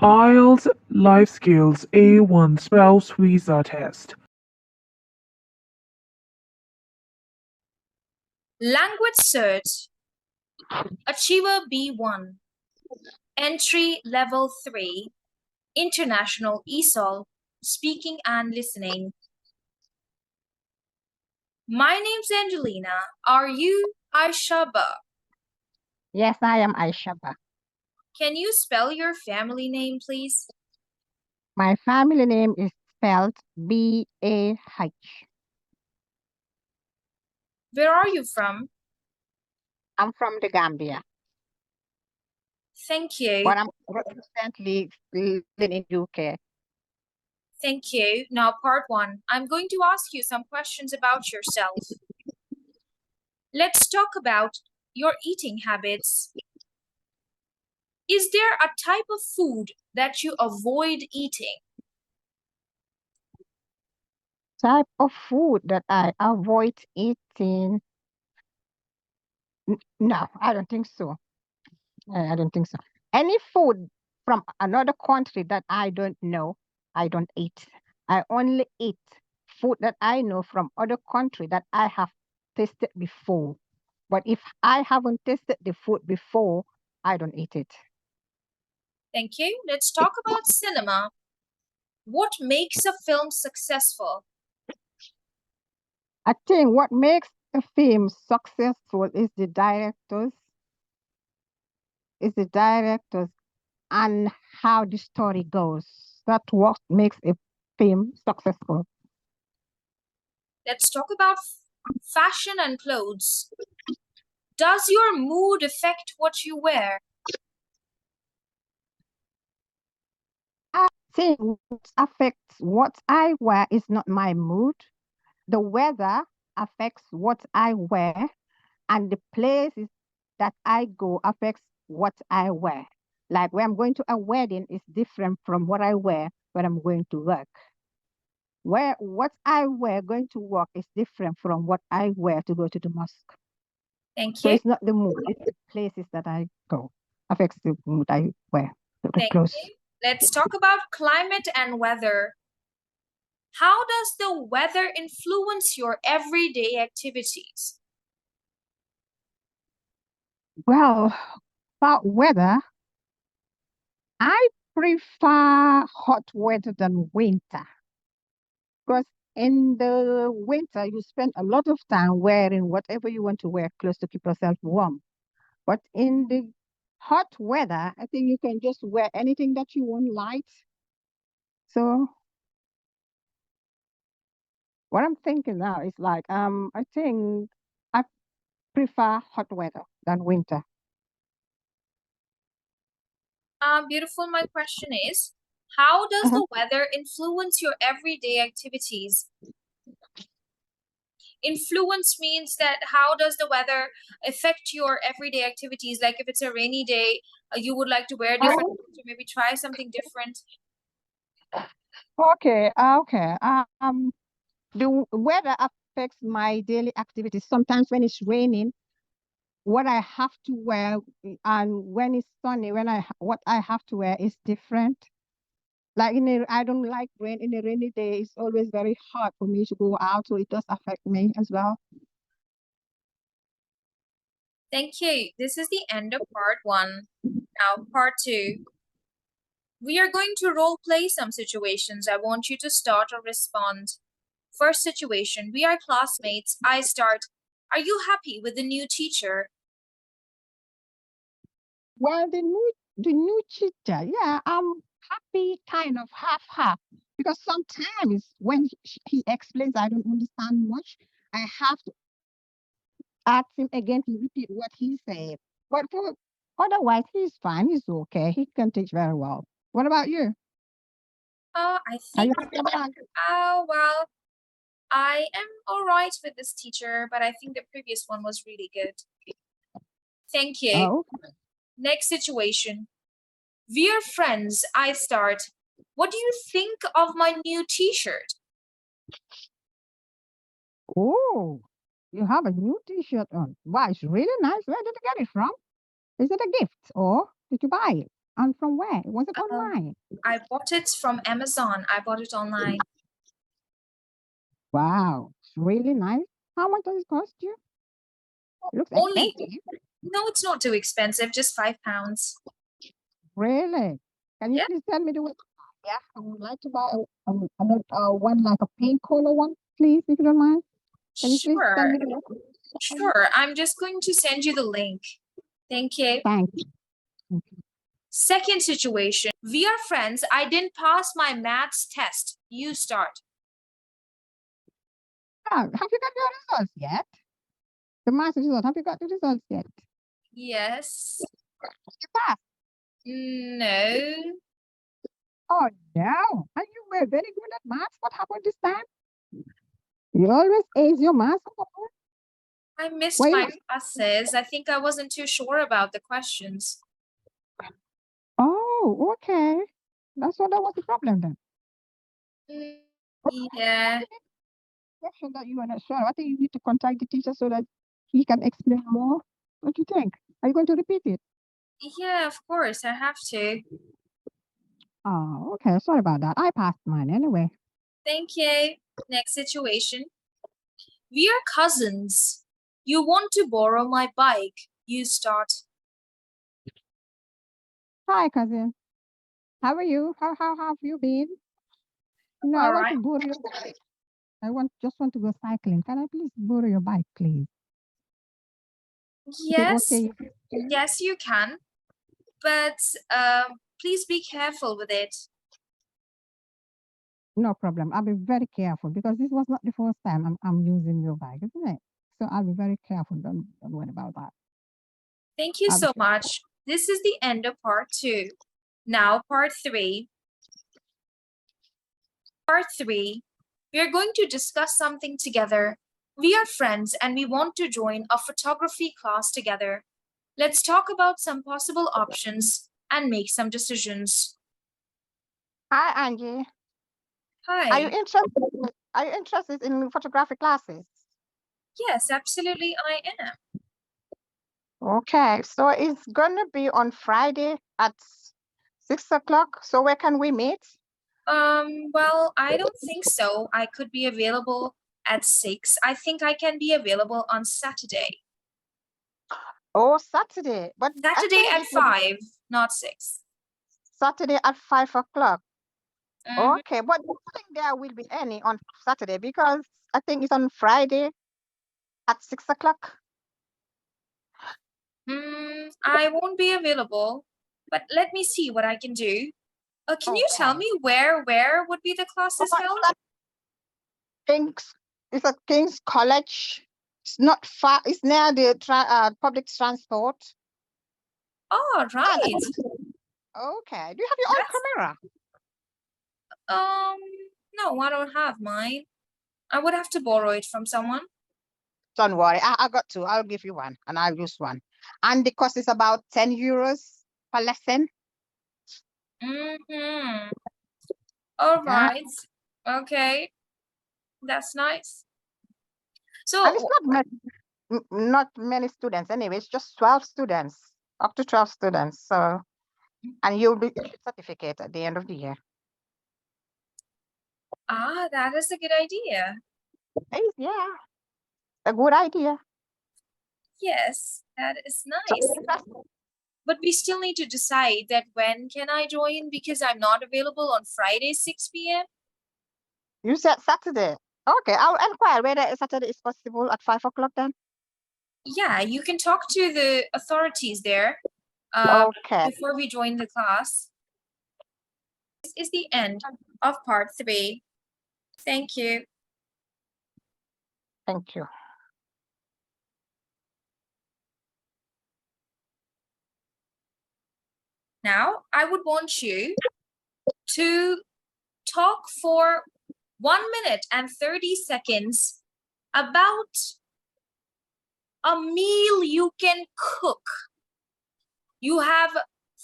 IELTS Life Skills A1 spouse visa test. LanguageCert Achiever B1 Entry Level 3 International ESOL Speaking and Listening. My name's Angelina. Are you Aishaba? Yes, I am Aishaba. Can you spell your family name, please? My family name is spelled B-A-H. Where are you from? I'm from the Gambia, Thank you. but I'm recently living in UK. Thank you. Now, part 1. I'm going to ask you some questions about yourself. Let's talk about your eating habits. Is there a type of food that you avoid eating? Type of food that I avoid eating? No, I don't think so. I don't think so. Any food from another country that I don't know, I don't eat. I only eat food that I know from other country that I have tasted before. But if I haven't tasted the food before, I don't eat it. Thank you. Let's talk about cinema. What makes a film successful? I think what makes a film successful is the directors and how the story goes. That's what makes a film successful. Let's talk about fashion and clothes. Does your mood affect what you wear? I think what affects what I wear is not my mood. The weather affects what I wear, and the places that I go affects what I wear. Like when I'm going to a wedding is different from what I wear when I'm going to work. What I wear going to work is different from what I wear to go to the mosque. Thank So you. it's not the mood, it's the places that I go affects the mood I wear, the Thank clothes. you. Let's talk about climate and weather. How does the weather influence your everyday activities? Well, about weather, I prefer hot weather than winter because in the winter you spend a lot of time wearing whatever you want to wear clothes to keep yourself warm. But in the hot weather, I think you can just wear anything that you want light. So what I'm thinking now is like I think I prefer hot weather than winter. Beautiful. My question is, how does Uh-huh. the weather influence your everyday activities? Influence means that how does the weather affect your everyday activities? Like if it's a rainy day, you would like to wear different clothes or maybe try something different. Okay. The weather affects my daily activities. Sometimes when it's raining, what I have to wear, and when it's sunny, what I have to wear is different. Like I don't like rain. In a rainy day, it's always very hard for me to go out, so it does affect me as well. Thank you. This is the end of part 1. Now, part 2. We are going to role play some situations. I want you to start or respond. First situation, we are classmates. I start. Are you happy with the new teacher? Well, the new teacher, yeah, I'm happy, kind of half because sometimes when he explains, I don't understand much. I have to ask him again to repeat what he said. But otherwise, he's fine. He's okay. He can teach very well. What about you? I Are you think, happy about it? well, I am all right with this teacher, but I think the previous one was really good. Thank you. Oh, Next situation. We are friends. I start. What do you think of my new t-shirt? oh, you have a new T-shirt on. Wow, it's really nice. Where did you get it from? Is it a gift or did you buy it? And from where? Was it Um, online? I bought it from Amazon. I bought it online. Wow, it's really nice. How much does it cost you? It looks Only, expensive. no, it's not too expensive, just £5. Really? Can you Yeah. please tell me the way? Yeah, I would like to buy one like a pink color one, please, if you don't mind. Can you please tell Sure, me the way? sure. I'm just going to send you the link. Thank you. Thank you. Thank you. Second situation. We are friends. I didn't pass my maths test. You start. Oh, have you got your results yet? The math result, have you got the results yet? Yes. You passed. No. Oh no. And you were very good at maths. What happened this time? You always ace your maths. I missed Why my not? classes. I think I wasn't too sure about the questions. Oh, okay. That's what that was the problem then. Mm, yeah. Question that you are not sure. I think you need to contact the teacher so that he can explain more. What do you think? Are you going to repeat it? Yeah, of course. I have to. Oh, okay. Sorry about that. I passed mine anyway. Thank you. Next situation. We are cousins. You want to borrow my bike. You start. Hi, cousin. How are you? How have you been? I All want right. to borrow your bike. Just want to go cycling. Can I please borrow your bike, please? Is it Yes. okay? Yes, you can. But please be careful with it. No problem. I'll be very careful because this was not the first time I'm using your bike, isn't it? So I'll be very careful. Don't worry about that. Thank you I'll be so careful. much. This is the end of part 2. Now part 3. Part 3, we are going to discuss something together. We are friends and we want to join a photography class together. Let's talk about some possible options and make some decisions. Hi, Angie. Hi. Are you interested in photography classes? Yes, absolutely I am. Okay, so it's gonna be on Friday at 6 o'clock. So where can we meet? Well, I don't think so. I could be available at 6. I think I can be available on Saturday. Oh, Saturday. But I Saturday think at it would 5, not 6. Saturday at 5 o'clock. Mhm. Okay, but I don't think there will be any on Saturday because I think it's on Friday at 6 o'clock. I won't be available, but let me see what I can do. Can you tell Okay. me where would be the classes held? It's at King's College. It's not far. It's near the public transport. Oh, And right. okay. Do you have your own That's camera? no, I don't have mine. I would have to borrow it from someone. Don't worry. I got two. I'll give you one and I'll use one. And the cost is about €10 per lesson. Mm-hmm. All Yeah. right. Okay. That's nice. And it's So, not many students anyway. It's just 12 students, up to 12 students. So, and you'll be certificate at the end of the year. that is a good idea. Yeah, a good idea. Yes, that is So nice. But we still need to decide that when can I join because I'm not available on Friday 6 p.m. you said Saturday. Okay, I'll inquire whether Saturday is possible at 5 o'clock then. Yeah, you can talk to the authorities there Okay, before we join the class. This is the end of part 3. Thank you. thank you. Now, I would want you to talk for 1 minute and 30 seconds about a meal you can cook. You have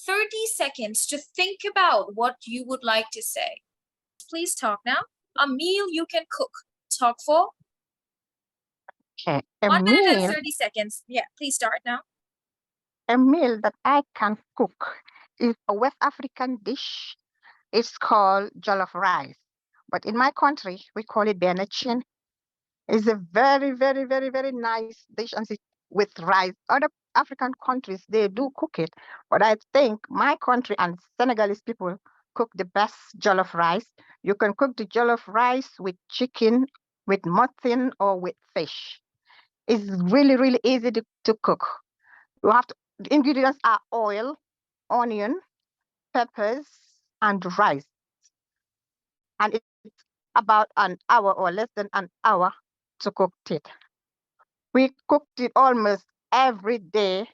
30 seconds to think about what you would like to say. Please talk now. A meal you can cook. Talk for Okay, a 1 minute and meal, 30 seconds. Yeah, please start now. a meal that I can cook. is a West African dish. It's called jollof rice. But in my country, we call it benachin. It's a very, very, very, very nice dish and it's with rice. Other African countries, they do cook it. But I think my country and Senegalese people cook the best jollof rice. You can cook the jollof rice with chicken, with mutton, or with fish. It's really, really easy to cook. You have to, the ingredients are oil, onion, peppers, and rice. And it's about an hour or less than an hour to cook it. We cooked it almost every day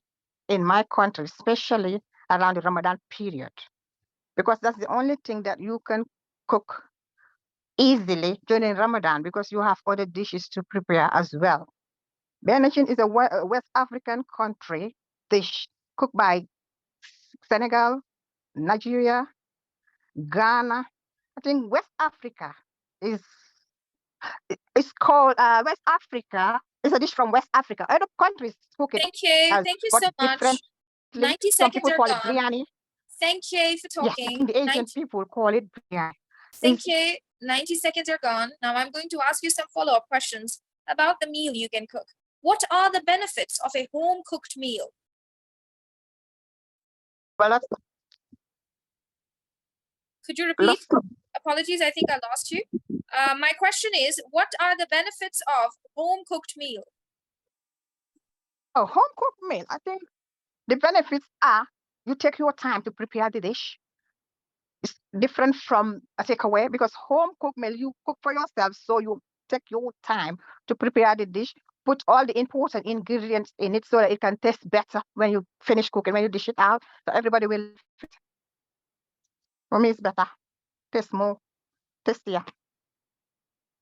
in my country, especially around the Ramadan period, because that's the only thing that you can cook easily during Ramadan because you have other dishes to prepare as well. Benachin is a West African country dish cooked by Senegal, Nigeria, Ghana. I think West Africa is it's called West Africa. It's a dish from West Africa. Other countries cook it Thank you. as Thank you but so much. differently. 90 Some seconds people are call it gone. biryani. Thank you for Yes, I talking. think the Asian 90 people call it biryani. Thank you. 90 seconds are gone. Now I'm going to ask you some follow-up questions about the meal you can cook. What are the benefits of a home-cooked meal? Well, that's Could you repeat? lots. Apologies, I think I lost you. My question is, what are the benefits of home-cooked meal? Oh, home cooked meal. I think the benefits are you take your time to prepare the dish. It's different from a takeaway because home cooked meal you cook for yourself, so you take your time to prepare the dish. Put all the important ingredients in it so that it can taste better when you finish cooking, when you dish it out, so everybody will love it. For me, it's better, taste more tastier.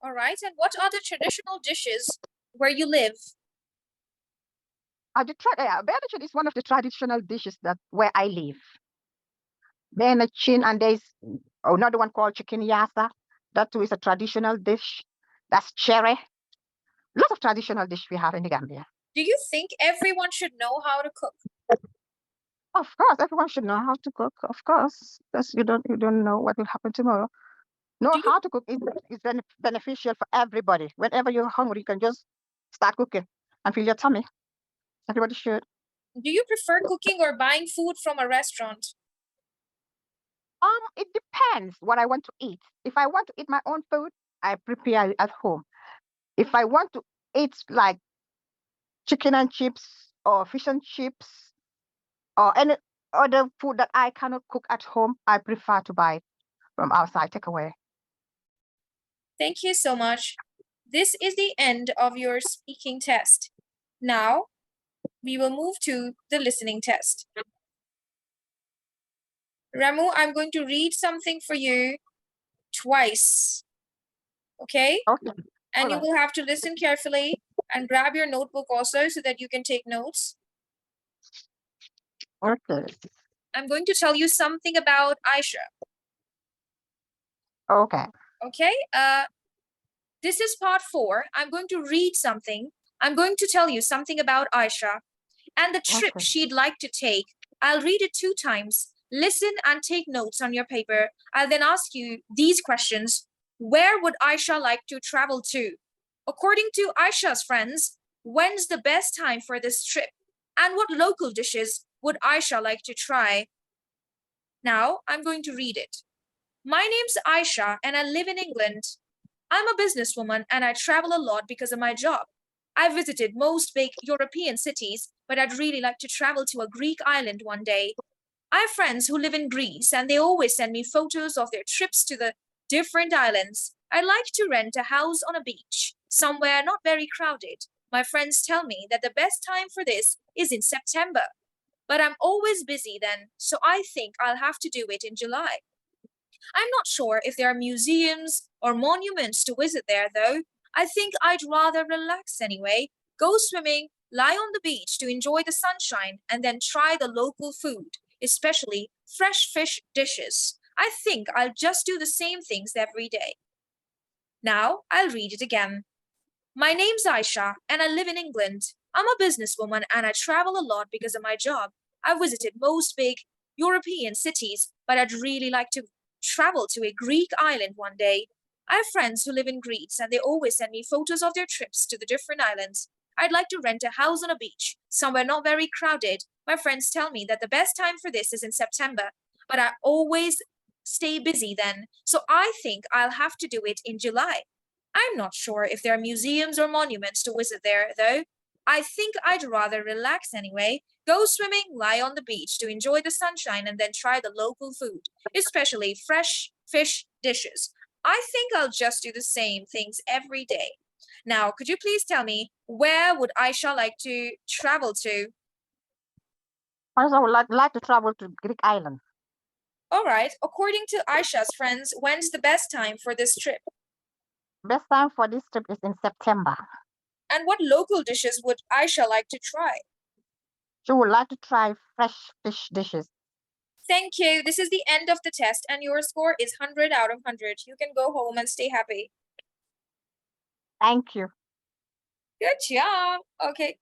All right, and what are the traditional dishes where you live? Benachin is one of the traditional dishes that where I live. Benachin, and there's another one called chicken yassa. That too is a traditional dish. That's cherry. Lots of traditional dish we have in the Gambia. Do you think everyone should know how to cook? Of course, everyone should know how to cook. Of course, because you don't know what will happen tomorrow. Know how to cook is beneficial for everybody. Whenever you're hungry, you can just start cooking and fill your tummy. Everybody should. Do you prefer cooking or buying food from a restaurant? It depends what I want to eat. If I want to eat my own food, I prepare it at home. If I want to eat like chicken and chips or fish and chips or any other food that I cannot cook at home, I prefer to buy it from outside takeaway. Thank you so much. This is the end of your speaking test. Now, we will move to the listening test. Ramu, I'm going to read something for you twice. Okay? Okay. And you Alright. will have to listen carefully and grab your notebook also so that you can take notes. Okay. I'm going to tell you something about Aisha. Okay. Okay? This is part 4. I'm going to read something. I'm going to tell you something about Aisha and the trip Okay. she'd like to take. I'll read it 2 times. Listen and take notes on your paper. I'll then ask you these questions. Where would Aisha like to travel to? According to Aisha's friends, when's the best time for this trip? And what local dishes would Aisha like to try? Now, I'm going to read it. My name's Aisha and I live in England. I'm a businesswoman and I travel a lot because of my job. I visited most big European cities, but I'd really like to travel to a Greek island one day. I have friends who live in Greece and they always send me photos of their trips to the different islands. I like to rent a house on a beach, somewhere not very crowded. My friends tell me that the best time for this is in September, but I'm always busy then, so I think I'll have to do it in July. I'm not sure if there are museums or monuments to visit there, though. I think I'd rather relax anyway, go swimming, lie on the beach to enjoy the sunshine, and then try the local food, especially fresh fish dishes. I think I'll just do the same things every day. Now, I'll read it again. My name's Aisha, and I live in England. I'm a businesswoman and I travel a lot because of my job. I visited most big European cities, but I'd really like to travel to a Greek island one day. I have friends who live in Greece and they always send me photos of their trips to the different islands. I'd like to rent a house on a beach, somewhere not very crowded. My friends tell me that the best time for this is in September, but I always stay busy then, so I think I'll have to do it in July. I'm not sure if there are museums or monuments to visit there, though. I think I'd rather relax anyway, go swimming, lie on the beach to enjoy the sunshine, and then try the local food, especially fresh fish dishes. I think I'll just do the same things every day. Now, could you please tell me where would Aisha like to travel to? Also, I would like to travel to Greek island. All right, according to Aisha's friends, when's the best time for this trip? Best time for this trip is in September. And what local dishes would Aisha like to try? She would like to try fresh fish dishes. Thank you. This is the end of the test, and your score is 100 out of 100. You can go home and stay happy. Thank you. Good job. Okay.